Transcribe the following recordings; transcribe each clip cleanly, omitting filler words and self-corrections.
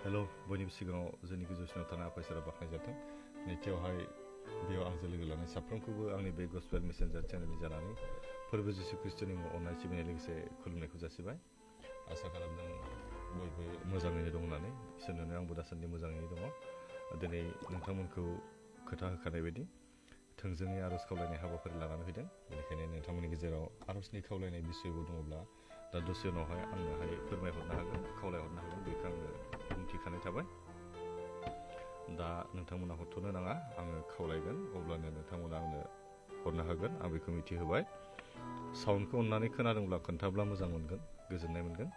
हेल' बयनिबो सिगाङाव जोंनि गोजौसिनाव थानाय आफा इसोरा बाख्नाय जाथों। नैथियावहाय बेयाव आंजों लोगो लानाय साफ्रोमखौबो आंनि बे गस्पेल मेसेन्जार चेनेलनि जानानै फोरबो जिसु ख्रिस्ट'नि मुङाव अननाय सिबिनाय लोगोसे खुलुमनायखौ जासिबाय। आसा खालामदों बयबो मोजाङैनो दं होननानै। इसोरनो आंबो दासान्दि मोजाङैनो दङ। दिनै नोंथांमोनखौ खोथा होखानाय बायदि थोंजोङै आर'ज खावलायनाय हाबाफारि लानानै फैदों। बेनिखायनो नोंथांमोननि गेजेराव आर'जनि खावलायनाय बिसयबो दङब्ला दा दसे उनावहाय आंनोहाय फोरमायहरनो हागोन, खावलायहरनो हागोन। बेखौ आङो बुंथिखानाय थाबाय। दा नोंथांमोना हरथ'नो नाङा, आङो खावलायगोन, अब्लानो नोंथांमोना आंनो हरनो हागोन। आं बेखौ मिथिहोबाय। साउन्डखौ अननानै खोनादोंब्ला खोन्थाब्ला मोजां मोनगोन, गोजोननाय मोनगोन।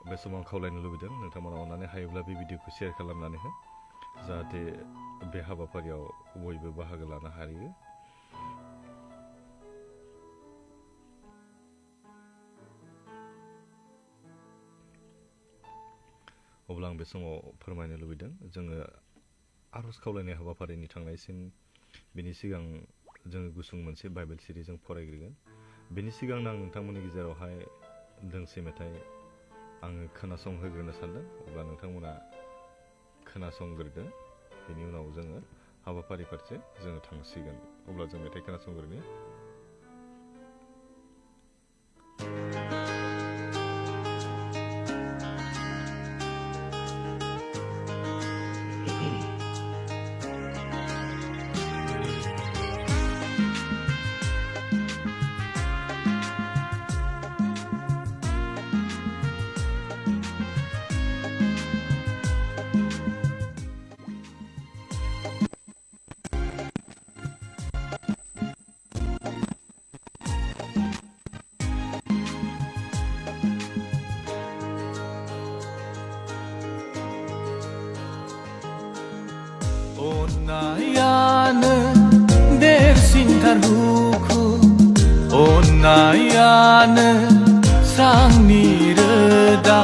बे समाव आं खावलायनो लुबैदों नोंथांमोना अननानै हायोब्ला बे भिडिअखौ शेयार खालामनानै हो, जाहाथे बे हाबाफारियाव बयबो बाहागो लानो हायो। अब्ला आं बे समाव फोरमायनो लुबैदों, जोङो आर'ज खावलायनाय हाबाफारिनि थांनायसिम बेनि सिगां जोङो गुसुं मोनसे बाइबेल सिरि जों फरायग्रोगोन। बेनि सिगांनो आं नोंथांमोननि गेजेरावहाय दोंसे मेथाइ आङो खोनासंहोग्रोनो सानदों। अब्ला नोंथांमोना खोनासंग्रोदो, बेनि उनाव जोङो हाबाफारि फारसे जोङो थांसिगोन। अब्ला जों मेथाइ खोनासंग्रोनि। Onayane dersintar hukum, onayane sangni reda,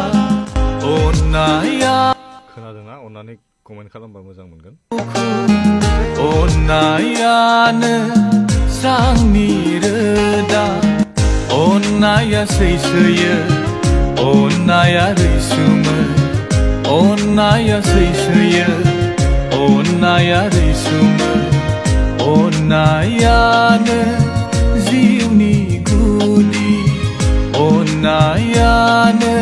onayane खोनादोंना? अननानै कमेन्ट खालामबा मोजां मोनगोन। onayane sangni reda, onaya seisoye, onaya risume, onaya seisoye. Onaya risume, onayane ziuni gudi, onayane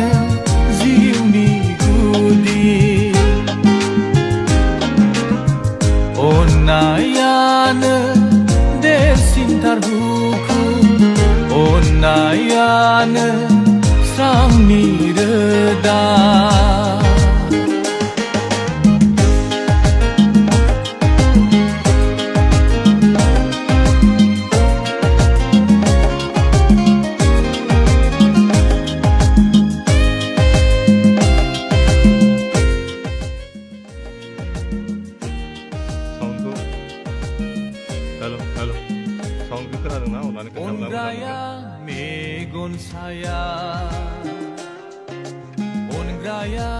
ziuni gudi, onayane dersintar hukum, onayane sangni reda. Ongraya megon saya, ongraya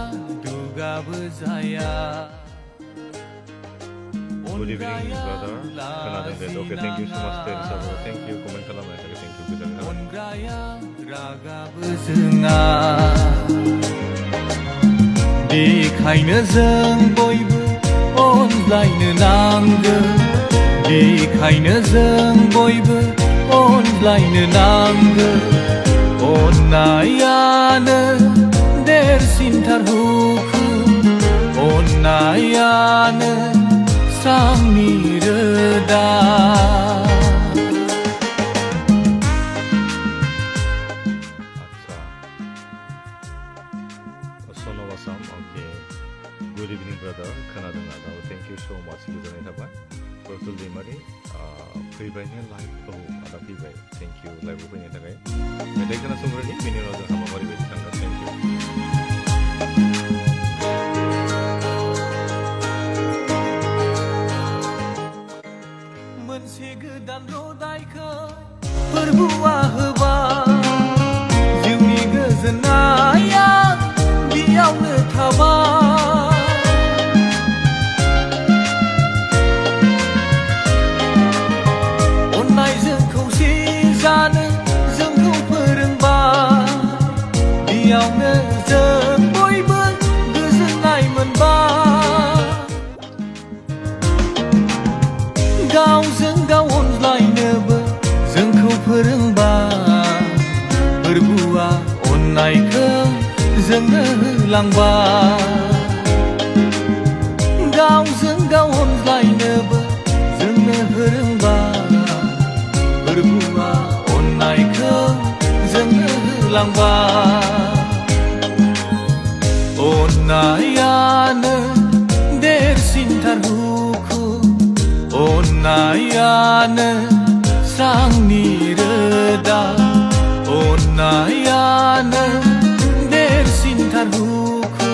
duga bezaya. Good evening, brother. Kanadang Dead. Okay, thank you so much, Teresa. Thank you. Comment kalamay. Thank you. Good. Ongraya raga bezenga, बेखायनो जों बयबो अनलायनो नांगौ, बेखायनो जों बयबो अनलायनो नांगौ। अननायानो देरसिनथार हुkum, अननायानो स्रांनि रोदा। Good evening, brother. खोनादों ना? Thank you so much. गोजोननाय थाबाय। प्रजुल दैमारि फैबायनो लाइभ आदा फैबाय। थेंक इउ लाइभआव फैनायनि थाखाय। मेथाइ खोनासंग्रोनि, बेनि उनाव जों हाबाफारि बायदि थांगोन। Thank you. मोनसे गोदान रदायखौ फोरबुआ होबाय, जिउनि गोजोननाया बेयावनो थाबाय। अननायजों खौसे जानो जोंखौ फोरोंबाय, बेयावनो जों बयबो गोजोननाय मोनबाय गावजों गाव अनज्लायनोबो जोंखौ फोरोंबाय फोरबुआ अननायखौ जोंनो होलांबाय गावजों गाव अनज्लायनोबो जोंनो फोरोंबाय फोरबुआ अननायखौ जोंनो होलांबाय अननायानो देरसिनथार हुखु अननायानो स्रांनि रोदा अननायानो देरसिनथार हुखु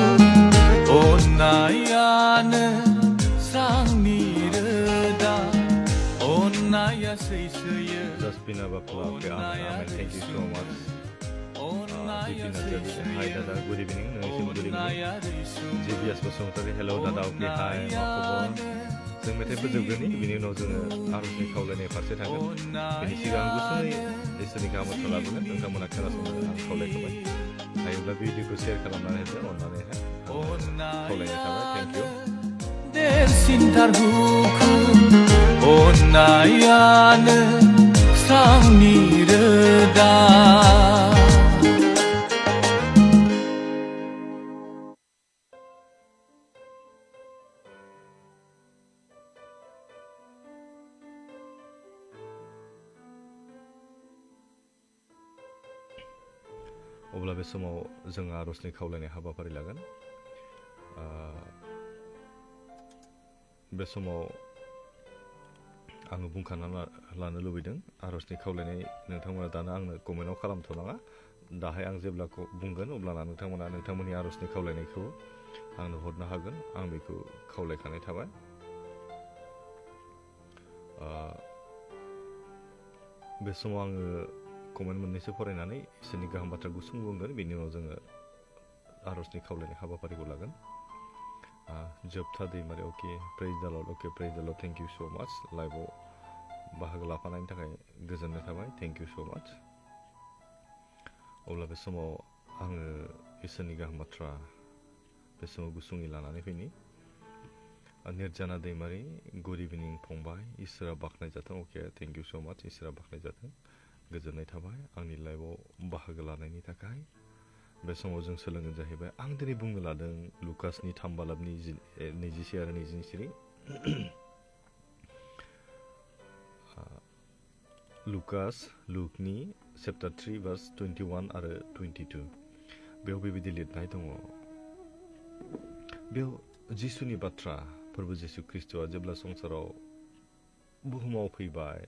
अननायानो स्रांनि रोदा अननाया सैसोयो Jaspina Bakula, okay, Amen. Thank you so much. Hi Dada, good evening. Good evening. JBS Basumatari, hello Dada, okay, hi. जों मेथाइ फोजोबगोननि बिनि उनाव जोङो आर'जनि खावलायनाय फारसे थांगोन बेनि सिगां गुसुङै इसोरनि गाहाम बाथ्रा लाबोगोन नोंथांमोना खोनासंनो आं खावलायखाबाय हायोब्ला भिडिअखौ शेयार खालामनानै होदो अननानैहाय खावलायनाय थाबाय थेंक इउ देरसिनथार हुखु अननायानो स्रांनि रोदा अब्ला बे समाव जों आर'जनि खावलायनाय हाबाफारि लागोन बे समाव आङो बुंखाना लानो लुबैदों आर'जनि खावलायनाय नोंथांमोना दानो आंनो कमेन्टआव खालामथ'नाङा दाहाय आं जेब्ला बुंगोन अब्लाना नोंथांमोना नोंथांमोननि आर'जनि खावलायनायखौ आंनो हरनो हागोन आं बेखौ खावलायखानाय थाबाय बे समाव आङो कमेन्ट मोननैसो फरायनानै इसोरनि गाहाम बाथ्रा गुसुं बुंगोन बेनि उनाव जोङो आर'जनि खावलायनाय हाबाफारिखौ लागोन जोबथा दैमारि अके प्रेज द लर्ड अके प्रेज द लर्ड थेंक इउ सो माच लाइभआव बाहागो लाफानायनि थाखाय गोजोननाय थाबाय थेंक इउ सो माच अब्ला बे समाव आङो इसोरनि गाहाम बाथ्रा बे समाव गुसुङै लानानै फैनि निर्जाना दैमारि गुड इभिनिं फंबाय इसोरा बाख्नायजाथों अके थेंक इउ सो माच इसोरा बाख्नायजाथों गोजोननाय थाबाय आंनि लाइभआव बाहागो लानायनि थाखाय बे समाव जों सोलोंगोन जाहैबाय आं दिनै बुंनो लादों लुकासनि 3 बालाबनि 24 आरो 24 लुकनि चेप्टार 3 भार्स 21 आरो 22 बेयाव बेबायदि लिरनाय दङ बेयाव जिसुनि बाथ्रा फोरबो जिसु ख्रिस्ट'आ जेब्ला संसाराव बुहुमाव फैबाय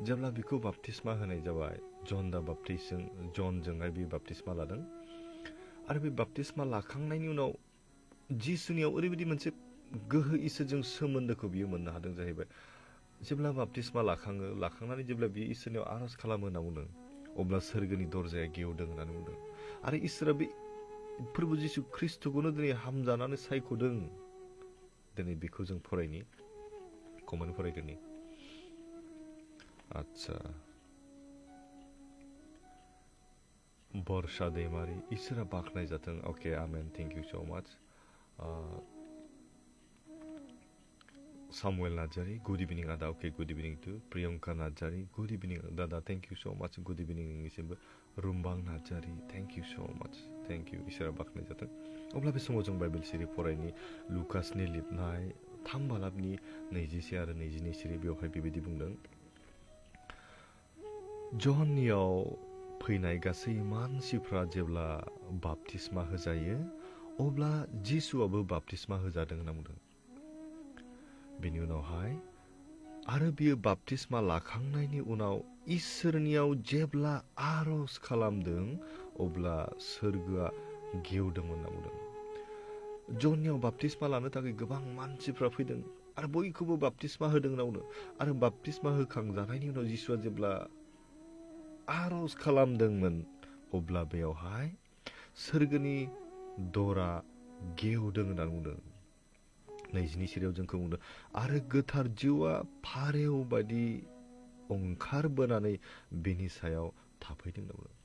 जेब्ला बिखौ बाप्तिस्मा होनाय जाबाय जनजोंहाय बे बाप्तिस्मा लादों आरो बे बाप्तिस्मा लाखांनायनि उनाव जिसुनियाव ओरैबायदि मोनसे गोहो इसोरजों सोमोन्दोखौ बियो मोननो हादों जाहैबाय जेब्ला बाप्तिस्मा लाखांनानै जेब्ला बियो इसोरनियाव आर'ज खालामो होनना बुंदों अब्ला सोरगोनि दरजाया गेवदों होननानै बुंदों आरो इसोरा बे फोरबो जिसु ख्रिस्ट'खौनो दिनै हामजानानै सायख'दों दिनै बेखौ जों फरायनि कमेन्ट फरायदोनि आच्छा बर्षा दैमारि इसोरा बाख्नायजाथों अके आमेन थेंक इउ सो माच सामुएल नार्जारी गुड इभिनिं आदा अके good evening to Priyanka Narzary good evening दादा thank you so much good evening नोंनिसिमबो रुमबां Narzary thank you so much thank you इसोरा बाख्नायजाथों अब्ला बे समाव जों बाइबेल सिरि फरायनि लुकासनि लिरनाय 3 बालाबनि 21 आरो 22 सिरि बेवहाय बेबायदि बुंदों जहननियाव फैनाय गासै मानसिफ्रा जेब्ला बाप्तिस्मा होजायो अब्ला जिसुआबो बाप्तिस्मा होजादों होनना बुंदों बेनि उनावहाय आरो बियो बाप्तिस्मा लाखांनायनि उनाव इसोरनियाव जेब्ला आर'ज खालामदों अब्ला सोरगोआ गेवदोंमोन होनना बुंदों जहननियाव बाप्तिस्मा लानो थाखाय गोबां मानसिफ्रा फैदों आरो बयखौबो बाप्तिस्मा होदों होनना बुंदों आरो बाप्तिस्मा होखांजानायनि उनाव जिसुआ जेब्ला आर'ज खालामदोंमोन अब्ला बेयावहाय सोरगोनि दरा गेवदों होनना बुंदों 22 सिरियाव जोंखौ बुंदों आरो गोथार जिउआ फारेव बायदि ओंखारबोनानै बेनि सायाव थाफैदों होनना बुंदों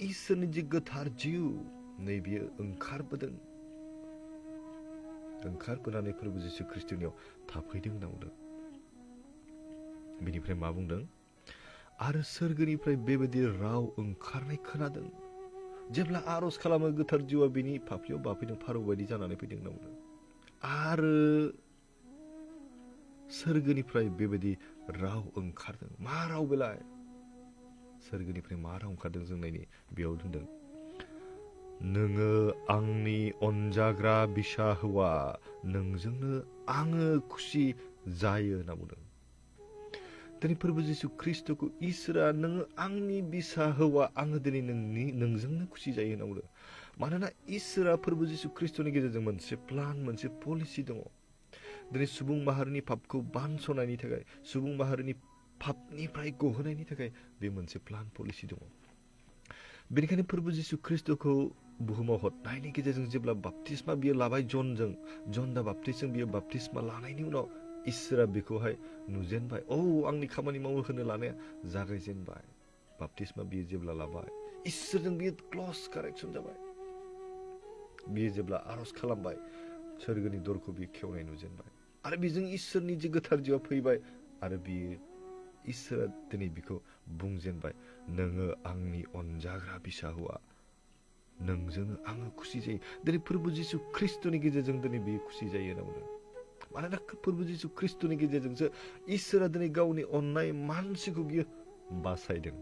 इसोरनि जि गोथार जिउ नैबेयो ओंखारबोनानै फोरबो जिसु ख्रिस्टनियाव थाफैदों होनना बुंदों। बिनिफ्राय मा बुंदों? आरो सोरगोनिफ्राय बेबायदि राव ओंखारनाय खोनादों। जेब्ला आर'ज खालामो गोथार जिउआ बिनि फाफ्लियाव बाफैदों, फारौ बायदि जानानै फैदों होनना बुंदों। आरो सोरगोनिफ्राय बेबायदि राव ओंखारदों। मा राव बेलाय? सोरगोनिफ्राय मा राव ओंखारदों जों नायनि। बेयाव दोनदों, नोङो आंनि अनजाग्रा बिसा हौवा, नोंजोंनो आङो खुसि जायो होनना बुंदों। दिनै फोरबो जिसु ख्रिस्टखौ इसोरा नोङो आंनि बिसा हौवा, आङो दिनै नोंजोंनो खुसि जायो होनना बुंदों। मानोना इसोरा फोरबो जिसु ख्रिस्टनि गेजेरजों मोनसे प्लान, मोनसे पलिसि दङ। दिनै सुबुं माहारिनि पापखौ बानस'नायनि थाखाय, सुबुं माहारिनि पापनिफ्राय गहोनायनि थाखाय बे मोनसे प्लान, पलिसि दङ। बेनिखायनो फोरबो जिसु ख्रिस्टखौ बुहुमाव हरनायनि गेजेरजों जेब्ला बाप्तिस्मा बियो लाबाय जन दा बाप्तिस्टजों बियो बाप्तिस्मा लानायनि उनाव इसोरा बेखौहाय नुजेनबाय। आंनि खामानि मावनो होनो लानाया जागायजेनबाय। बाप्तिस्मा बियो जेब्ला लाबाय, इसोरजों बियो क्लस कानेक्सन जाबाय। बियो जेब्ला आर'ज खालामबाय, सोरगोनि दरखौ बियो खेवनाय नुजेनबाय। आरो बेजों इसोरनि जि गोथार जिउआ फैबाय। आरो बियो इसोरा दिनै बिखौ बुंजेनबाय, नोङो आंनि अनजाग्रा बिसा हौवा, नोंजोंनो आङो खुसि जायो। दिनै फोरबो जिसु ख्रिस्टनि गेजेरजों दिनै बियो खुसि जायो होनना बुंदों। मानोना फोरबो जिसु ख्रिस्टनि गेजेरजोंसो इसोरा दिनै गावनि अननाय मानसिखौ बियो बासायदों।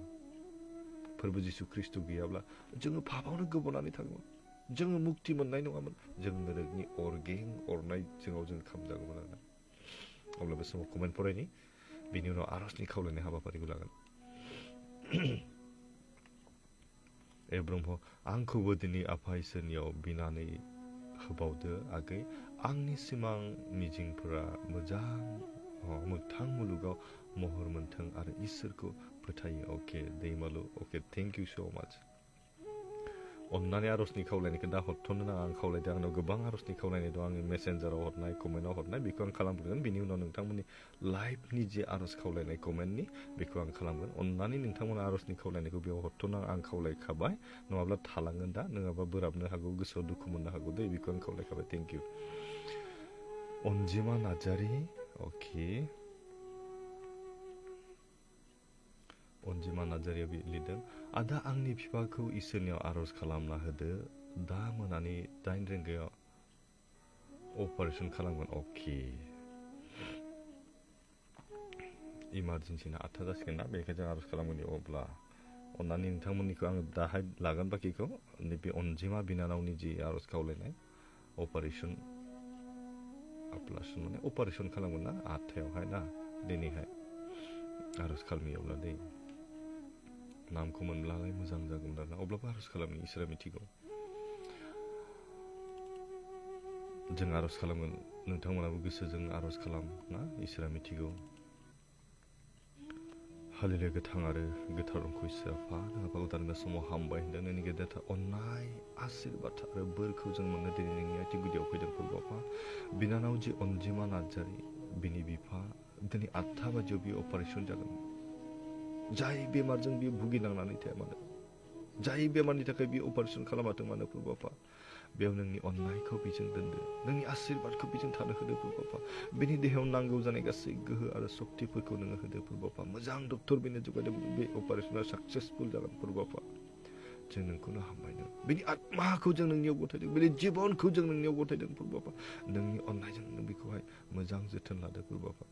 फोरबो जिसु ख्रिस्ट गैयाब्ला जोङो पापावनो गोबानानै थागौमोन। जोङो मुक्ति मोननाय नङामोन। जों नरकनि अरनाय जोङाव जों खामजागौमोन आरोना। अब्ला बे समाव कमेन्ट फरायनि, बेनि उनाव आर'जनि खावलायनाय हाबाफारिखौ लागोन। ए ब्रह्म, आंखौबो दिनै आफा इसोरनियाव बिनानै होबावदो आगै। आंनि सिमां मिजिंफोरा मोगथां मुलुगाव महर मोन्थों आरो इसोरखौ फोथायो। अके दैमालु, अके थेंक इउ स' माच। अन्नानै आर'जनि खावलायनायखौ दा हरथ'नो नाङा। आं खावलायदों, आंनाव गोबां आर'जनि खावलायनाय दं। आङो मेसेन्जाराव हरनाय, कमेन्टआव हरनाय, बेखौ आं खालामगोन। बिनि उनाव नोंथांमोननि लाइभनि जे आर'ज खावलायनाय कमेन्टनि, बेखौ आं खालामगोन। अन्नानै नोंथांमोना आर'जनि खावलायनायखौ बेयाव हरथ'नाङा। आं खावलायखाबाय, नङाब्ला थालांगोन दा, नङाबा बोराबनो हागौ, गोसोआव दुखु मोननो हागौ दै, बेखौ आं खावलायखाबाय। Thank you. अनजिमा नार्जारि, अके। अनजिमा नार्जारिया लिरदों, आदा आंनि बिफाखौ इसोरनियाव आर'ज खालामना होदो। दा मोनानि 8 रिंगायाव अपारेसन खालामगोन। अके। इमारजेन्सिना 8 जासिगोन ना, बेनिखायनो जों आर'ज खालामगोन। अब्ला अन्नानै नोंथांमोननिखौ आङो दाहाय लागोन बाखिखौ। नैबे अनजिमा बिनानावनि जि आर'ज खावलायनाय, अपारेसन माने अपारेसन खालामगोन ना 8थायावहाय ना, दिनैहाय आर'ज खालामि। अब्ला दै नामखौ मोनब्लालाय मोजां जागौमोन आरोना। अब्लाबो आर'ज खालामनि, इसोरा मिथिगौ। जों आर'ज खालामगोन, नोंथांमोनाबो गोसोजों आर'ज खालाम ना, इसोरा मिथिगौ। हालेलुया। गोथां आरो गोथार रंखौ इसोरा फा नोंहा उदार बे समाव हामबाय होनदों। नोंनि गेदेरथार अननाय, आशीर्बाद आरो बोरखौ जों मोननो दिनै नोंनि आथिं गुदियाव फैदों फुर्बाफा। बिनानाव जि अनजिमा नार्जारि, बिनि बिफा दिनै 8 बाजियाव बियो अपारेसन जागोन। जाय बेमारजों बियो भुगिनांनानै थाया मानो, जाय बेमारनि थाखाय बियो अपारेसन खालामाथों मानो फुर्बाफा, बेयाव नोंनि अननायखौ बिजों दोनदो, नोंनि आशीर्बादखौ बिजों थानो होदो फुर्बाफा। बिनि देहायाव नांगौ जानाय गासै गोहो आरो सक्तिफोरखौ नोङो होदो फुर्बाफा। मोजां डक्टर बेनो जगायदों, बे अपारेसना साक्सेसफुल जागोन फुर्बाफा। जों नोंखौनो हामबायदों। बिनि आत्माखौ जों नोंनियाव गथायदों, बिनि जिबनखौ जों नोंनियाव गथायदों फुर्बाफा। नोंनि अननायजों नों बेखौहाय मोजां जोथोन लादो फुर्बाफा।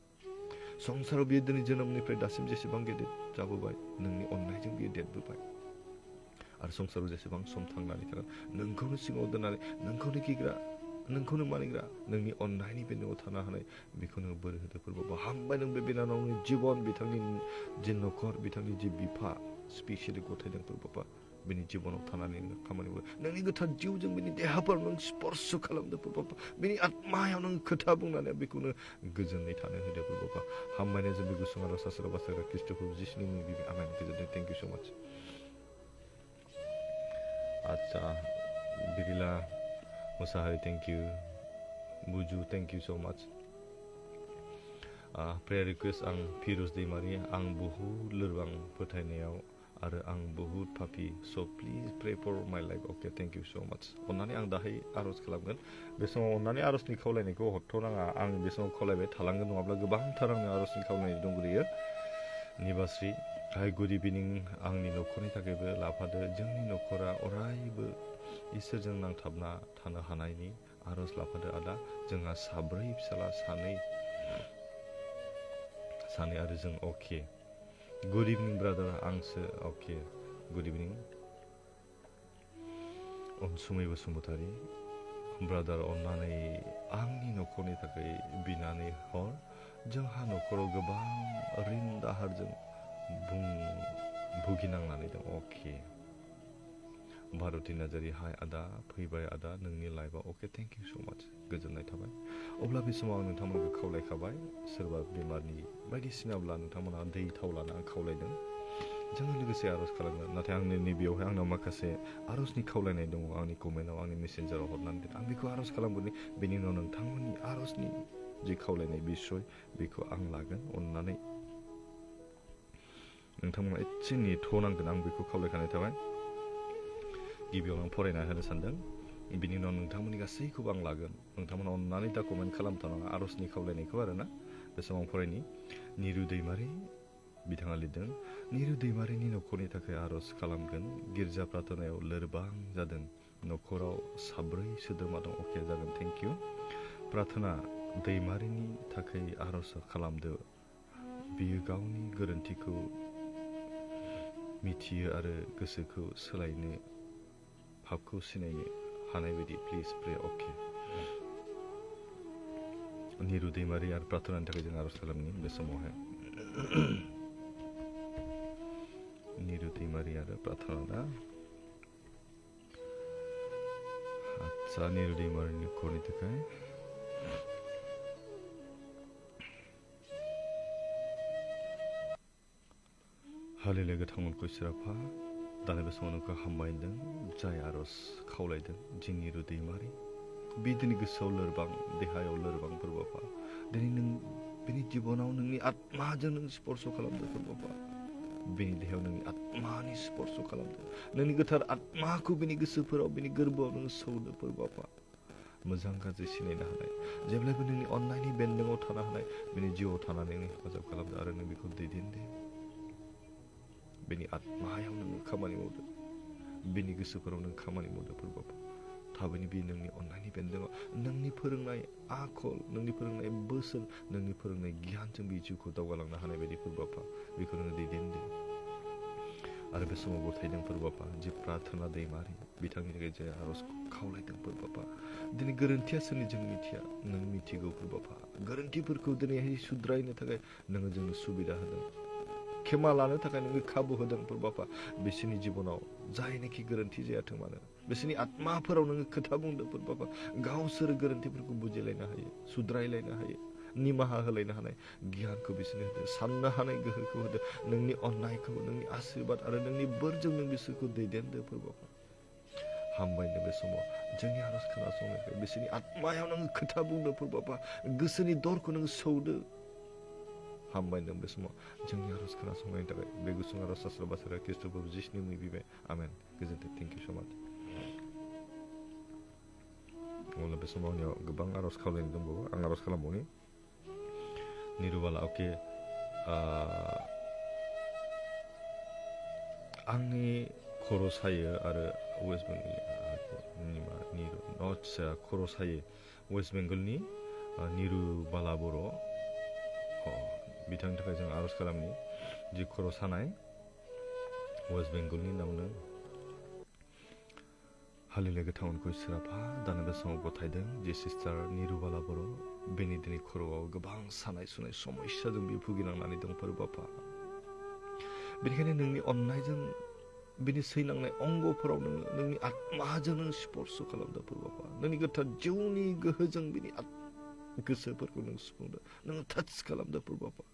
संसाराव बियो दिनै जोनोमनिफ्राय दासिम जेसेबां गेदेर जाबोबाय, नोंनि अननायजों बियो देरबोबाय। आरो संसाराव जेसेबां सम थांनानै थागोन, नोंखौनो सिङाव दोननानै, नोंखौनो गिग्रा, नोंखौनो मानिग्रा, नोंनि अननायनि बे न'आव थानो हानाय, बेखौ नों बोर होदो फुर्बाफा। हामबाय नों बे बिनानावनि जिबन, बिथांनि जि न'खर, बिथांनि जि बिफा स्पेसियेलि गथायदों फुर्बाफा। बिनि जिबनाव थानानै नों खामानि मावो, नोंनि गोथार जिउजों बिनि देहाफोराव नों स्पर्श खालामदो फुर्बाफा। बिनि आत्मायाव नों खोथा बुंनानै बेखौनो गोजोनै थानो होदो फुर्बाफा। हामबायनाय जों बे गुसुं आरो सासेल' बासायग्रा ख्रिस्ट'खौ जिसुनि मुं गिबि आमेन गोजोनथों। Thank you so' much. आच्छा बिरिला मोसाहारि, थेंक इउ। बुजु, thank you so' much. Prayer request, आं फिर'ज दैमारि। आं बहुद लोरबां फोथायनायाव आरो आं बहुद पापि स' please pray for my life अके थेंक इउ स' माच अननानै आं दाहाय आर'ज खालामगोन बे समाव अननानै आर'जनि खावलायनायखौ हरथ'नाङा आं बे समाव खावलायबाय थालांगोन नङाब्ला गोबांथार आंनो आर'जनि खावलायनाय दंग्रोयो निबास्रि हाय गुड इभिनिं आंनि न'खरनि थाखायबो लाफादो जोंनि न'खरा अरायबो इसोरजों नांथाबना थानो हानायनि आर'ज लाफादो आदा जोंहा साब्रै फिसाला सानै आरो जों अके गुड इभिनिं ब्रादार आंसो अके गुड इभिनिं अनसुमै बसुमतारी ब्रादार अननानै आंनि न'खरनि थाखाय बिनानै हर जोंहा न'खराव गोबां रिन दाहारजों भुगिनांनानै दं अके भारती नार्जारी हाय आदा फैबाय आदा नोंनि लाइफआव अके थेंक इउ स' माच गोजोननाय थाबाय अब्ला बे समाव आं नोंथांमोनखौ खावलायखाबाय सोरबा बेमारनि बायदिसिनाब्ला नोंथांमोना दै थाव लाना आं खावलायदों जोङो लोगोसे आर'ज खालामगोन नाथाय आंनि नैबेयावहाय आंनाव माखासे आर'जनि खावलायनाय दङ आंनि कमेन्टआव आंनि मेसेन्जाराव हरनानै दोन आं बेखौ आर'ज खालामगोन बेनि उनाव नोंथांमोननि आर'जनि जि खावलायनाय बिसय बेखौ आं लागोन अननानै नोंथांमोना एसे नेथ'नांगोन आं बेखौ खावलायखानाय थाबाय गिबियावनो आं फरायना होनो सानदों बिनि उनाव नोंथांमोननि गासैखौबो आं लागोन नोंथांमोना अननानै दा कमेन्ट खालामथारनाङा आर'जनि खावलायनायखौ आरोना बे समाव फरायनि निरु दैमारि बिथाङा लिरदों निरु दैमारिनि न'खरनि थाखाय आर'ज खालामगोन गिर्जा प्रार्थनायाव लोरबां जादों न'खराव साब्रै सोद्रोमा दं अके जागोन थेंक इउ प्रार्थना दैमारिनि थाखाय आर'ज खालामदो बियो गावनि गोरोन्थिखौ मिथियो आरो गोसोखौ सोलायनो पापखौ सिनायनो हानाय बायदि प्लिज प्रे अके निरु दैमारि आरो प्रार्थनानि थाखाय जों आर'ज खालामनि बे समावहाय निरु दैमारि आरो प्रार्थना आदसा निरु दैमारिनि न'खरनि थाखाय हालेले गोथां मुंखौ इसोराफा दानि बे समाव नोंखौ हामबायदों जाय आर'ज खावलायदों जोंनि निरु दैमारि बे दिनै गोसोआव लोरबां देहायाव लोरबां फोरबाफा दिनै नों बेनि जिबनाव नोंनि आत्माजों नों स्पर्श खालामदो फोरबाफा बेनि देहायाव नोंनि आत्मानि स्पर्श खालामदो नोंनि गोथार आत्माखौ बेनि गोसोफोराव बेनि गोरबोआव नों सौदो फोरबाफा मोजां गाज्रि सिनायनो हानाय जेब्लायबो नोंनि अननायनि बेन्दोङाव थानो हानाय बेनि जिउआव थानानै नों हेफाजाब खालामदो आरो नों बेखौ दैदेनदो बेनि आत्मायाव नोङो खामानि मावदो बेनि गोसोफोराव नों खामानि मावदो फोरबाफा थाबैनो बे नोंनि अननायनि बेन्दोङाव नोंनि फोरोंनाय आखल नोंनि फोरोंनाय बोसोन नोंनि फोरोंनाय गियानजों बे जिउखौ दावगालांनो हानाय बायदि फोरबाफा बेखौ नोङो दैदेनदो आरो बे समाव गथायदों फोरबाफा जि प्रार्थना दैमारि बिथांनि थाखाय जे आर'ज खावलायदों फोरबाफा दिनै गोरोन्थिया सोरनि जों मिथिया नों मिथिगौ फोरबाफा गोरोन्थिफोरखौ दिनैहाय सुद्रायनो थाखाय नोङो जोंनो सुबिदा होदों खेमा लानो थाखाय नोङो खाबु होदों फोरबाफा बिसोरनि जिबनाव जायनाखि गोरोन्थि जायाथों मानो बिसोरनि आत्माफोराव नोङो खोथा बुंदों फोरबाफा गावसोर गोरोन्थिफोरखौ बुजिलायनो हायो सुद्रायलायनो हायो निमाहा होलायनो हानाय गियानखौ बिसोरनो होदो साननो हानाय गोहोखौ होदो नोंनि अननायखौ नोंनि आशीर्बाद आरो नोंनि बोरजों नों बिसोरखौ दैदेनदो फोरबाफा हामबायनो बे समाव जोंनि आर'ज खोनासंनायखाय बिसोरनि आत्मायाव नोङो खोथा बुंदो फोरबाफा गोसोनि दरखौ नोङो सौदो हामबायदों बे समाव जोंनि आर'ज खोनासंनायनि थाखाय बे गुसुं आर'ज सास्त्र बासारा ख्रीष्ट प्रभु जिसुनि मुङै बिबाय आमेन गोजोन्थों थेंक इउ स' माच अब्ला बे समाव आंनियाव गोबां आर'ज खावलायनो दंबावो आं आर'ज खालामबावनि निरुबाला अके आंनि खर' सायो आरो वेस्ट बेंगलनि खर' सायो वेस्ट बेंगलनि निरुबाला बर' बिथांनि थाखाय जों आर'ज खालामनि जि खर' सानाय वेस्ट बेंगलनि नामनो हालेले गोथांखौ इसोराफा दानो बे समाव गथायदों जि सिस्टार निरुबाला बर' बेनि दिनै खर'आव गोबां सानाय सुनाय समस्याजों बे भुगिनांनानै दं फोरबाफा बेनिखायनो नोंनि अननायजों बिनि सैनांनाय अंगफोराव नोङो नोंनि आत्माजों नों स्पर्श खालामदो फोरबाफा नोंनि गोथार जिउनि गोहोजों बिनि गोसोफोरखौ नों सुफुंदो नोङो टाच खालामदो फोरबाफा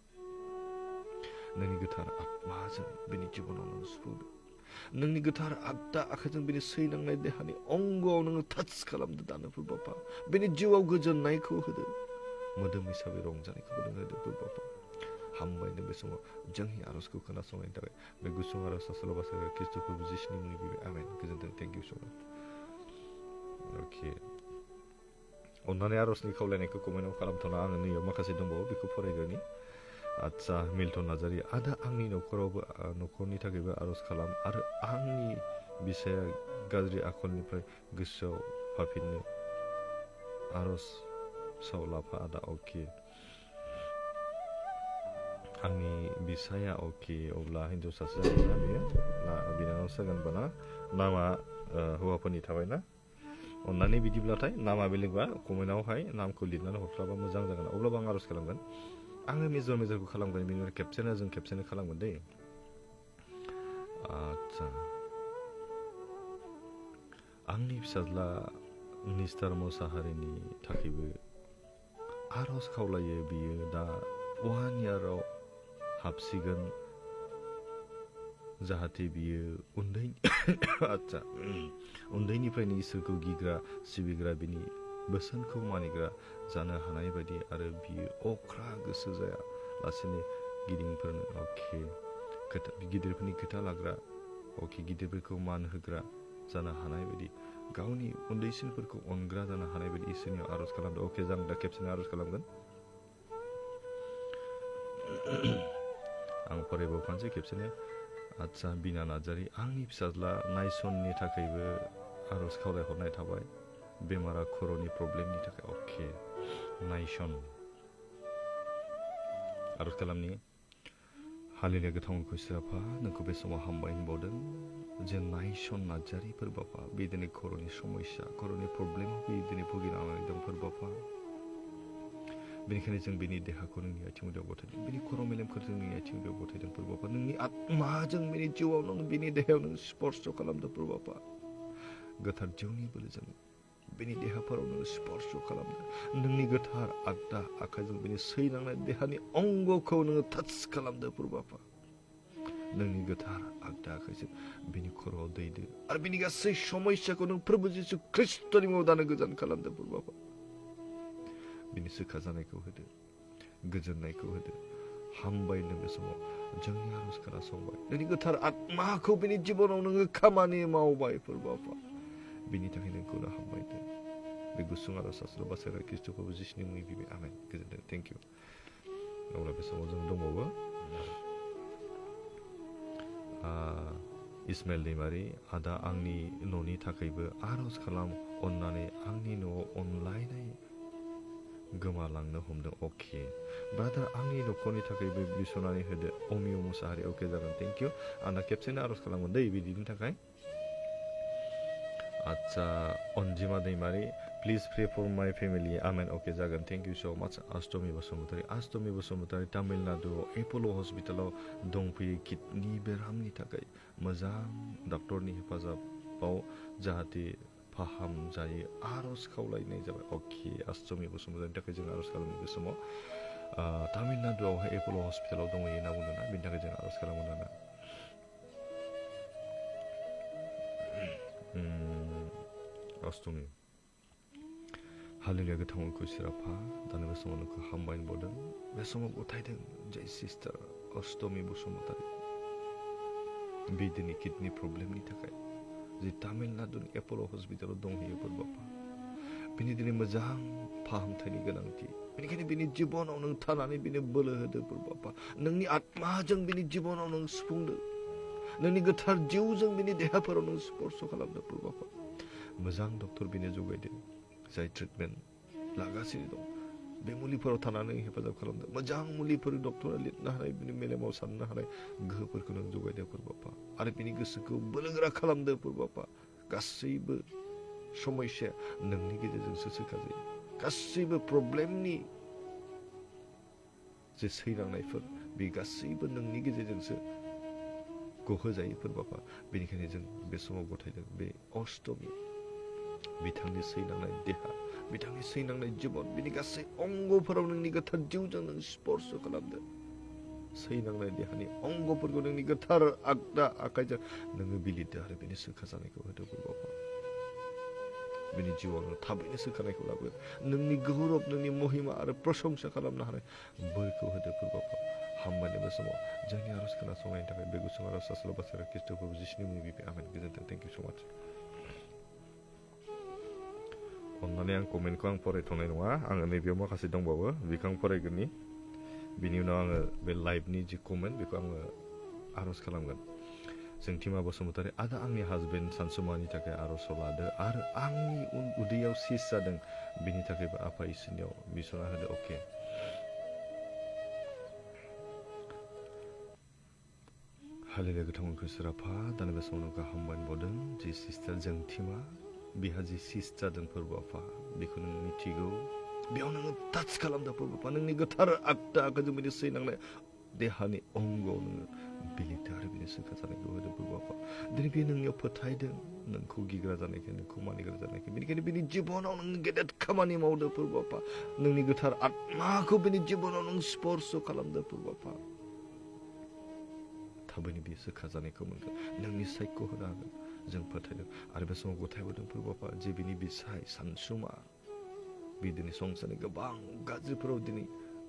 नोंनि गोथार आत्माजों बेनि जिबनाव नों सुफुंदो नोंनि गोथार आगदा आखाइजों बेनि सैनांनाय देहानि अंगआव नोङो टाच खालामदो दानो फोरबाफा बेनि जिउआव गोजोननायखौ होदो मोदोम हिसाबै रंजानायखौ नों होदो फोरबाफा हामबायनो बे समाव जोंनि आर'जखौ खोनासंनायनि थाखाय बे गुसुं आर'ज सल'बासा ख्रीष्ट प्रभु जिसुनि मुङै बिबाय आमेन गोजोन्थों थेंक इउ स' माच अके अन्नानै आर'जनि खावलायनायखौ कमेन्टआव खालामथ'ना आङो नैयाव माखासे दंबावो बेखौ फरायग्रोनि आदसा मिल्टन नार्जारि आदा आंनि न'खरावबो न'खरनि थाखायबो आर'ज खालाम आरो आंनि बिसाया गाज्रि आखलनिफ्राय गोसोआव फैफिननो आर'ज साव लाफा आदा अके आंनि बिसाया अके अब्ला हिन्जावसासो जागोन ना बेयो बिनानाव जागोनबा ना नामा हौवाफोरनि थाबाय ना अन्नानै बिदिब्लाथाय नामा बेलेगबा कमेन्टआवहाय नामखौ लिरनानै हरफ्लाबा मोजां जागोन अब्लाबो आं आर'ज खालामगोन आङो मेजरखौ खालामगोन बेनि उनाव खेबसेनो खालामगोन दै आदसा आंनि फिसाज्ला निस्टार मोसाहारिनि थाखायबो आर'ज खावलायो बियो दा 1 इयाराव हाबसिगोन जाहाथे बियो उन्दैनिफ्रायनो इसोरखौ गिग्रा सिबिग्रा बिनि बोसोनखौ मानिग्रा जानो हानाय बायदि आरो बियो अख्रा गोसो जाया लासेनो गिदिंफोरनो अके गिदिरफोरनि खोथा लाग्रा अके गिदिरफोरखौ मान होग्रा जानो हानाय बायदि गावनि उन्दैसिनफोरखौ अनग्रा जानो हानाय बायदि इसोरनियाव आर'ज खालामदों अके जों दा खेबसेनो आर'ज खालामगोन आं फरायबावखानोसै खेबसेनो आदसा बिना नार्जारि आंनि फिसाज्ला नायसननि थाखायबो आर'ज खावलायहरनाय थाबाय बेमारा खर'नि प्रब्लेमनि थाखाय अके नायसन आर'ज खालामनि हालेलुया गोथां खुसिराफा नोंखौ बे समाव हामबाय होनबावदों जे नायसन नार्जारिफोर बापा बेदिनै खर'नि समस्या खर'नि प्रब्लेमाव बेदिनै भुगिनांनानै दं बापा बेनिखायनो जों बेनि देहाखौ नोंनि आथिं गुदियाव गथायदों बेनि खर' मेलेमखौ जोंनि आथिं गुदियाव गथायदों बापा नोंनि आत्माजों बेनि जिउआव नों बेनि देहायाव नों स्पर्श खालामदों बापा गोथार जिउनि बोलोजों बेनि देहाफोराव नों स्पर्श खालामदों नोंनि गोथार आगदा आखाइजों बेनि सैनांनाय देहानि अंगखौ नोङो टाच खालामदों बापा नोंनि गोथार आगदा आखाइजों बेनि खर'आव दैदो आरो बेनि गासै समस्याखौ नों प्रभु जिसु ख्रीष्टनि मुङाव दानो गोजान खालामदों बापा बिनि सोखा जानायखौ होदो गोजोननायखौ होदो हामबायनो बे समाव जोंनि आर'ज खोनासंबाय नोंनि गोथार आत्माखौ बेनि जिबनाव नोङो खामानि मावबाय बापा बिनि थाखाय नोंखौनो हामबायदो बे गुसुं आर'ज बासायग्रा ख्रीष्ट प्रभु जिसुनि मुङै बिबाय आमेन गोजोनथों थेंक इउ अब्ला बे समाव जों दंबावो इस्माइल दैमारि आदा आंनि न'नि थाखायबो आर'ज खालाम अननानै आंनि न'आव अनलायनाय गोमालांनो हमदों अके ब्रादार आंनि न'खरनि थाखायबो बिसनानै होदो अमिय मुसाहारि अके जागोन थेंक इउ आं दा खेबसेनो आर'ज खालामगोन दै बिदिनि थाखाय आदसा अनजिमा दैमारि प्लिज प्रे फर माय फेमिलि आमेन अके जागोन थेंक इउ स' माच आस्तमि बसुमतारि तामिलनाडुआव एपल' हस्पिटालाव दंफैयो किडनि बेरामनि थाखाय मोजां डक्टरनि हेफाजाबाव जाहाथे फाहाम जायो आर'ज खावलायनाय जाबाय अके आस्तमि बसुमतारिनि थाखाय जों आर'ज खालामो बे समाव तामिलनाडुआवहाय एपल' हस्पिटालाव दंहैयो होनना बुंदोंना बेनि थाखाय जों आर'ज खालामो ना अस्तमि हालेलुया गोथां खुसिराफा दानो बे समाव नोंखौ हामबाय होनबावदों बे समाव गथायदों जय सिस्टार अस्तमि बसुमतारि बिदिनि किडनि प्रब्लेमनि थाखाय जे तामिलनाडुनि एपल' हस्पिटालाव दंहैयो बापा बिनि दिनै मोजां फाहामथायनि गोनांथि बेनिखायनो बिनि जिबनाव नों थानानै बिनो बोलो होदो बापा नोंनि आत्माजों बिनि जिबनाव नों सुफुंदो नोंनि गोथार जिउजों बिनि देहाफोराव नों स्पर्श खालामदो बापा मोजां डक्टर बिनो जगायदो जाय ट्रिटमेन्ट लागासिनो दं बे मुलिफोराव थानानै हेफाजाब खालामदो मोजां मुलिफोर डक्टरा लिरनो हानाय बिनि मेलेमाव साननो हानाय गोहोफोरखौ नों जगायदो बापा आरो बिनि गोसोखौ बोलोगोरा खालामदो बापा गासैबो समस्या नोंनि गेजेरजोंसो सोखाजायो गासैबो प्रब्लेमनि जे सैनांनायफोर बे गासैबो नोंनि गेजेरजोंसो गहोजायो बापा बेनिखायनो जों बे समाव गथायदों बे अस्तमि बिथांनि सैनांनाय देहा बिथांनि सैनांनाय जिबन बिनि गासै अंगफोराव नोंनि गोथार जिउजों नों स्पर्श खालामदो सैनांनाय देहानि अंगफोरखौ नोंनि गोथार आगदा आखाइजों नोङो बिलिरदो आरो बेनि सोखा जानायखौ होदो बापा बिनि जिउआव नों थाबैनो सोखानायखौ लाबो नोंनि गौरब नोंनि महिमा आरो प्रशंसा खालामनो हानाय बोरखौ होदो बापा हामबायनाय बे समाव जोंनि आर'ज खोनासंनायनि थाखाय बे गुसुं आर'ज सासेल' बासारा ख्रिस्ट' प्रभु जिसुनि मुङै बिबाय आमेन गोजोन्थों थेंक इउ स' माच अननानै आं कमेन्टखौ आं फरायथ'नाय नङा आङो नैबेयाव माखासे दंबावो बेखौ आं फरायगोननि बिनि उनाव आङो बे लाइभनि जि कमेन्ट बेखौ आङो आर'ज खालामगोन जोंथिमा बसुमतारी आदा आंनि हासबेन्ड सानसुमानि थाखाय आर'ज लादो आरो आंनि उदैयाव सिस जादों बिनि थाखायबो आफा इसोरनियाव बिसना होदो अके हालेलुया गोथां खृष्ट आफा दानि बे समाव नोंखौ हामबाय बावदों जि सिस्टार जोंथिमा बिहा जि सिस जादों फोरबो आफा बेखौ नों मिथिगौ बेयाव नोङो टाच खालामदों फोरबो आफा नोंनि गोथार आगदा आखाइजों बिनि सैनांनाय देहानि अंगआव नोङो बिलिरदो आरो बिनि सोखा जानायखौ होदो फोरबो आफा दिनै बे नोंनियाव फोथायदों नोंखौ गिग्रा जानायखाय नोंखौ मानिग्रा जानायखाय बेनिखायनो बिनि जिबनाव नों गेदेर खामानि मावदो फोरबो आफा नोंनि गोथार आत्माखौ बिनि जिबनाव नों स्पर्श खालामदो फोरबो आफा थाबैनो बियो सोखा जानायखौ मोनगोन नोंनि सायख' होनो हागोन जों फोथायदों आरो बे समाव गथायबोदों फोरबो आफा जे बिनि बिसाय सानसुमा बि दिनै संसारनि गोबां गाज्रिफोराव दिनै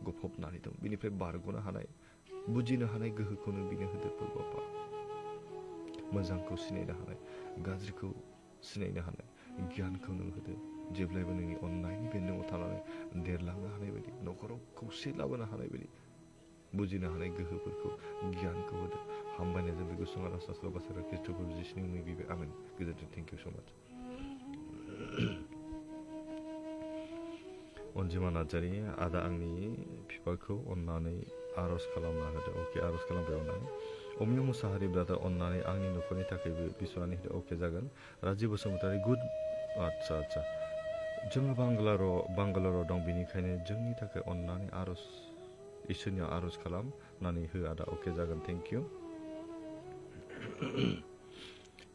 गफबनानै दं बिनिफ्राय बारग'नो हानाय बुजिनो हानाय गोहोखौ नों बिनो होदो फोरबो आफा मोजांखौ सिनायनो हानाय गाज्रिखौ सिनायनो हानाय गियानखौ नों होदो जेब्लायबो नोंनि अननायनि बेन्दोङाव थानानै देरलांनो हानाय बायदि न'खराव खौसे लाबोनो हानाय बायदि बुजिनो हानाय गोहोफोरखौ गियानखौ होदो हामबायनायजों बे गुसुं आर'ज सासेल' बासारा ख्रिस्ट' प्रभु जिसुनि मुङै बिबाय आमेन गोजोन्थों थेंक इउ स' माच अनजिमा नार्जारि आदा आंनि बिफाखौ अननानै आर'ज खालामना होदो अके आर'ज खालामबाय अननानै अमिय मुसाहारि ब्रादार अननानै आंनि न'खरनि थाखायबो बिसनानै होदो अके जागोन राजि बसुमतारी गुड आदसा जोङो बांगालराव दं बेनिखायनो जोंनि थाखाय अननानै आर'ज इसोरनियाव आर'ज खालामनानै हो आदा अके जागोन थेंक इउ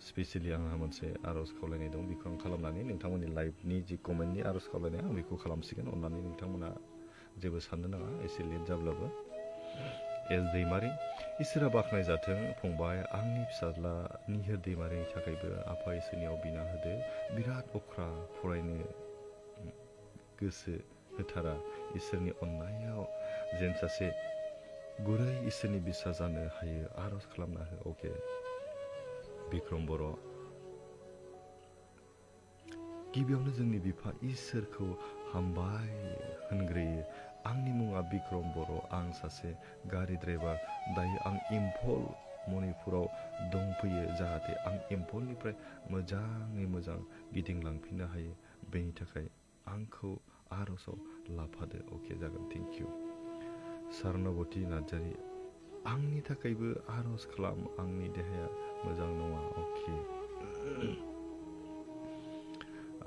स्पेसियेलि आंहा मोनसे आर'ज खावलायनाय दं बेखौ आं खालामनानै नोंथांमोननि लाइभनि जि कमेन्टनि आर'ज खावलायनाय आं बेखौ खालामसिगोन अननानै नोंथांमोना जेबो साननो नाङा एसे लेट जाब्लाबो एस दैमारि इसोरा बाख्नाय जाथों फंबाय आंनि फिसाज्ला निहिर दैमारिनि थाखायबो आफा इसोरनियाव बिना होदो बिराद अख्रा फरायनो गोसो होथारा इसोरनि अननायाव जेन सासे गुरै इसोरनि बिसा जानो हायो आर'ज खालामना हो अके बिक्रम बर' गिबियावनो जोंनि बिफा इसोरखौ हामबाय होनग्रोयो आंनि मुङा बिक्रम बर' आं सासे गारि ड्राइभार दायो आं इम्फल मणिपुराव दंफैयो जाहाथे आं इम्फलनिफ्राय मोजाङै मोजां गिदिंलांफिननो हायो बेनि थाखाय आंखौ आर'जआव लाफादो अके जागोन थेंक इउ सारनबती नार्जारि आंनि थाखायबो आर'ज खालाम आंनि देहाया मोजां नङा अके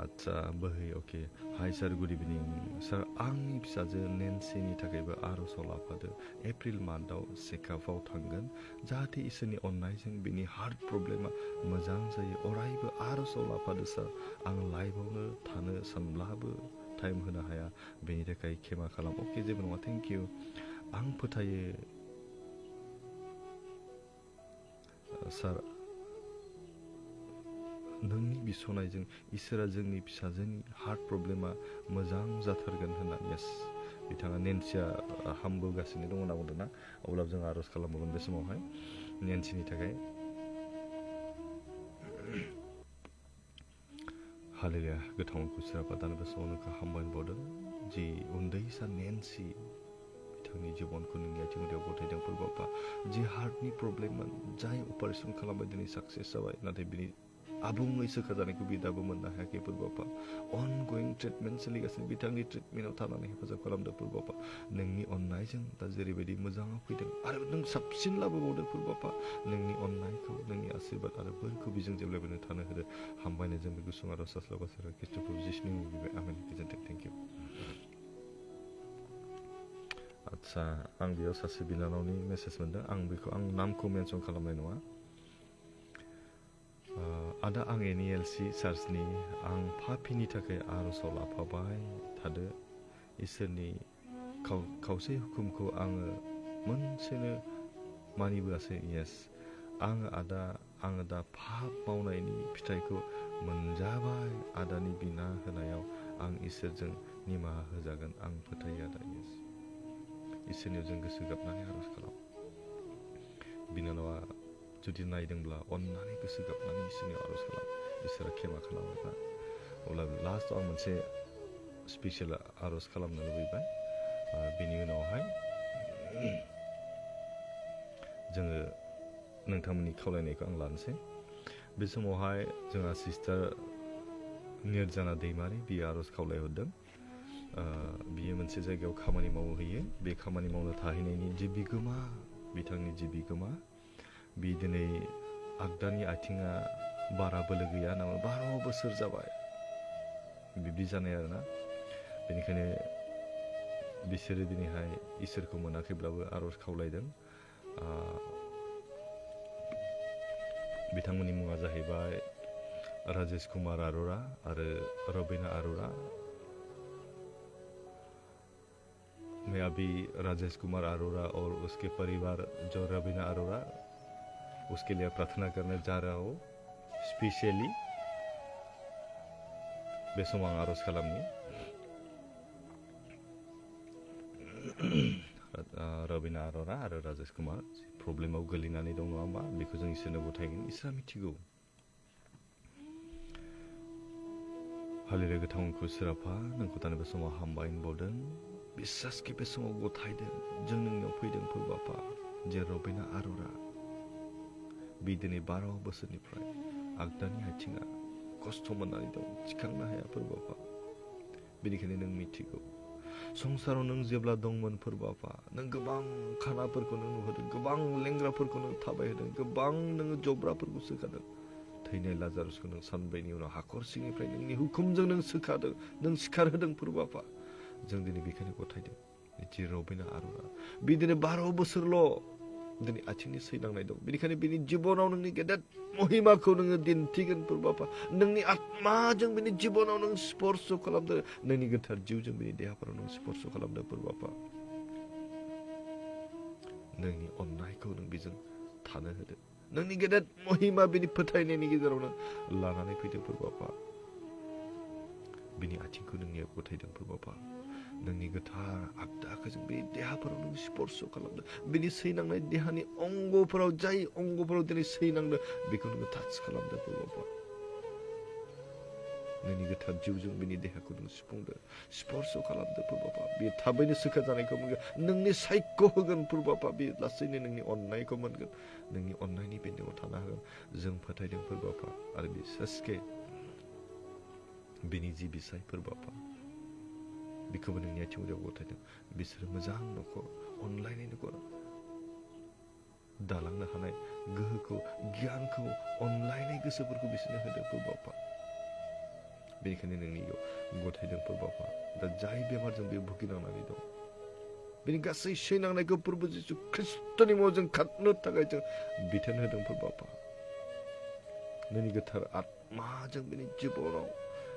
आदसा बोहै अके हाय सार गुड इभिनिं सार आंनि फिसाजो नेन्सिनि थाखायबो आर'जआव लाफादो एप्रिल मान्थआव चेकआपआव थांगोन जाहाथे इसोरनि अननायजों बिनि हार्ट प्रब्लेमा मोजां जायो अरायबो आर'जआव लाफादो सार आं लाइफआवनो थानो सानब्लाबो टाइम होनो हाया बेनि थाखाय खेमा खालाम अके जेबो नङा थेंक इउ आं फोथायो सार नोंनि बिसनायजों इसोरा जोंनि फिसाजोनि हार्ट प्रब्लेमा मोजां जाथारगोन होनना येस बिथाङा नेन्सिया हामबोगासिनो दङ होनना बुंदों ना अब्लाबो जों आर'ज खालामबावगोन बे समावहाय नेन्सिनि थाखाय हालेलुया गोथां खुसिराबा दानि बे समाव नोंखौ हामबाय बावदों जि उन्दैसा नेन्सि बिथांनि जिबनखौ नोंनि आथिं मुथायाव गथायदों फोरबो आफा जि हार्टनि प्रब्लेममोन जाय अपारेसन खालामबाय दिनै साक्सेस जाबाय नाथाय बिनि आबुङै सोखा जानायखौ बि दाबो मोननो हायाखै फोरबो आफा अनगयिं ट्रिटमेन्ट सोलिगासिनो बिथांनि ट्रिटमेन्टआव थानानै हेफाजाब खालामदों फोरबो आफा नोंनि अननायजों दा जेरैबायदि मोजाङाव फैदों आरो नों साबसिन लाबोबावदों फोरबो आफा नोंनि अननायखौ नोंनि आशीर्बाद आरो बोरखौ बिजों जेब्लायबो थानो होदो हामबायनायजों बे गुसुं आर'ज सास्ला बासारा ख्रिस्ट' प्रभु जिसुनि मुङै बिबाय आमेन गोजोन्थों थेंक इउ आदसा आं बेयाव सासे बिनानावनि मेसेज मोनदों आं बेखौ आं नामखौ मेनसन खालामनाय नङा आदा आं NELC चार्चनि आं पापिनि थाखाय आर'जआव लाफाबाय थादो इसोरनि खावसे हुकुमखौ आङो मोनसेनो मानिबोआसै येस आङो दा पाप मावनायनि फिथाइखौ मोनजाबाय आदानि बिना होनायाव आं इसोरजों निमाहा होजागोन आं फोथायो आदा येस इसोरनियाव जों गोसो गाबनानै आर'ज खालाम। बिनानावा जुदि नायदोंब्ला अननानै गोसो गाबनानै इसोरनियाव आर'ज खालाम, इसोरा खेमा खालामोबा। अब्ला लास्टआव आं मोनसे स्पेसियेल आर'ज खालामनो लुबैबाय। बेनि उनावहाय जोङो नोंथांमोननि खावलायनायखौ आं लानोसै। बे समावहाय जोंहा सिस्टार निर्जाना दैमारि बियो आर'ज खावलायहरदों। बियो मोनसे जायगायाव खामानि मावहैयो। बे खामानि मावनो थाहैनायनि जि बिगोमा, बिथांनि जि बिगोमा, बि दिनै आगदानि आथिङा बारा बोलो गैया नामा 12 बोसोर जाबाय बिब्दि जानाय आरोना। बेनिखायनो बिसोरो दिनैहाय इसोरखौ मोनाखैब्लाबो आर'ज खावलायदों। बिथांमोननि मुङा जाहैबाय राजेश कुमार अरोरा आरो रबिना अरोरा। मैं अभी राजेश कुमार अरोरा और उसके परिवार जो रवीना अरोरा उसके लिए प्रार्थना करने जा रहा हूँ स्पेशली। बे समाव आं आर'ज खालामनि रवीना अरोरा आरो राजेश कुमार प्रब्लेमाव गोलैनानै दं नङा होमबा, बेखौ जों इसोरनो गथायगोन। इसोरा मिथिगौ। हालेलुया गोथांखौ सोराफा नोंखौ दानि बे समाव हामबाय होनबावदों। बिसासखि बे समाव गथायदों। जों नोंनियाव फैदों फोरबो आफा, जे रबिना अरोरा बि दिनै 12 बोसोरनिफ्राय आगदानि आथिङा खस्थ' मोननानै दं, थिखांनो हाया फोरबो आफा। बेनिखायनो नों मिथिगौ। संसाराव नों जेब्ला दंमोन फोरबो आफा, नों गोबां खानाफोरखौ नों नुहोदों, गोबां लेंग्राफोरखौ नों थाबायहोदों, गोबां नोङो जब्राफोरखौ सोखादों। थैनाय लाजारुसखौ नों सानब्रैनि उनाव हाखर सिंनिफ्राय नोंनि हुकुमजों नों सोखादों, नों सिखारहोदों फोरबो आफा। जों दिनै बेखायनो गथायदों। जि रबिना अरोरा बिदिनो 12 बोसोरल' दिनै आथिंनि सैनांनाय दं। बेनिखायनो बिनि जिबनाव नोंनि गेदेर महिमाखौ नोङो दिन्थिगोन फोरबो आफा। नोंनि आत्माजों बिनि जिबनाव नों स्पर्श खालामदो, नोंनि गोथार जिउजों बिनि देहाफोराव नों स्पर्श खालामदो फोरबो आफा। नोंनि अननायखौ नों बेजों थानो होदो। नोंनि गेदेर महिमा बिनि फोथायनायनि गेजेरावनो लानानै फैदो फोरबो आफा। बिनि आथिंखौ नोंनियाव गथायदों फोरबो आफा। नोंनि गोथार आगदाखौ जों बे देहाफोराव नों स्पर्श खालामदो। बिनि सैनांनाय देहानि अंगफोराव, जाय अंगफोराव दिनै सैनांदो बेखौ नोङो टाच खालामदो फोरबो आफा। नोंनि गोथार जिउजों बिनि देहाखौ नों सुफुंदो, स्पर्श खालामदो फोरबो आफा। बे थाबैनो सोखा जानायखौ मोनगोन, नोंनि सायख' होगोन फोरबो आफा। बे लासैनो नोंनि अननायखौ मोनगोन, नोंनि अननायनि बेन्दोंआव थानो हागोन। जों फोथायदों फोरबो आफा। आरो बिसेसके बिनि जि बिसाय फोरबो आफा, बेखौबो नोंनि आथिङाव गथायदों। बिसोरो मोजां न'खर, अनलायनाय न'खर दालांनो हानाय गोहोखौ, गियानखौ, अनलायनाय गोसोफोरखौ बिसोरनो होदो फोरबो आफा। बेनिखायनो नोंनियाव गथायदों फोरबो आफा। दा जाय बेमारजों बे भुगिनांनानै दं, बेनि गासै सैनांनायखौ फोरबो जिसु ख्रिस्ट'नि मुङाव जों खारनो थाखाय जों बिथोन होदों फोरबो आफा। नोंनि गोथार आत्माजों बिनि जिबनाव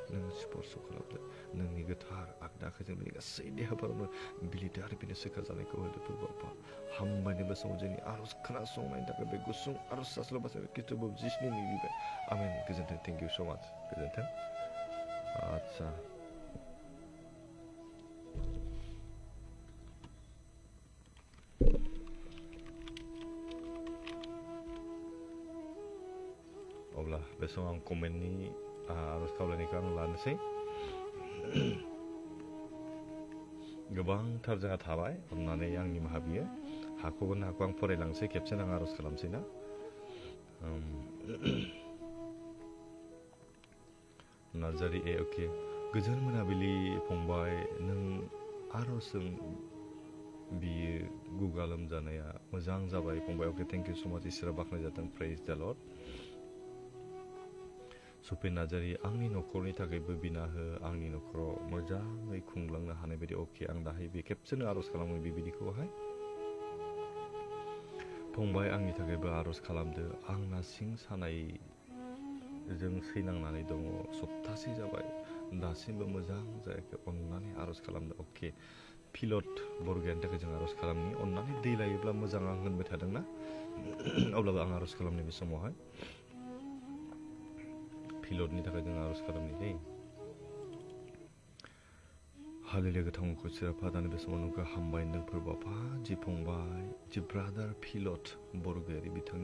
नोङो स्पर्श खालामदो। नोंनि गोथार आगदाखौ जों बिनि गासै देहाफोरावनो बिलिदो आरो बिनि सोखा जानायखौ होदो फोरबो आफा। हामबायनोबो समाव जोंनि आर'ज खोनासंनायनि थाखाय बे गुसुं आर'ज सास्लाबासै ख्रिस्ट' जिसुनि मुङाव बिबाय। आमेन। गोजोन्थों। थेंक इउ स' माच। गोजोन्थों। आदसा अब्ला बे समाव आं कमेन्टनि आर'ज खावलायनायखौ आं लानोसै। गोबांथार जोंहा थाबाय, अननानै आं निमाहा बियो। हाखौबो नाखौ आं फरायलांसै, खेबसेनो आं आर'ज खालामसै ना। नार्जारि अके। गोजोन मोनाबिलि फंबाय, नों आर'जजों बियो गुगा लोमजानाया मोजां जाबाय फंबाय। अके, थेंक इउ स' माच। इसोरा बाख्नाय जाथों। प्रेइज द लर्ड। सुफेन नार्जारि, आंनि न'खरनि थाखायबो बिना हो, आंनि न'खराव मोजाङै खुंलांनो हानाय बायदि। अके, आं दाहाय बे खेबसेनो आर'ज खालामो बेबायदिखौहाय। फंबाय, आंनि थाखायबो आर'ज खालामदो। आंना सिं सानायजों सैनांनानै दङ, सप्तासे जाबाय, दासिमबो मोजां जायाखै, अननानै आर'ज खालामदो। अके, फिलट बरगयानि थाखाय जों आर'ज खालामनि। अननानै दै लायोब्ला मोजां, आं होनबाय थादोंना। अब्लाबो आं आर'ज खालामनि बे समावहाय। फिलटनि थाखाय जों आर'ज खालामनि दै। हालेले गोथां खुसिरा फादानि बे समाव नोंखौ हामबाय होनदों फोरबो आफा जि फंबाय जि ब्रादार फिलट बर' गैयारि बिथांनि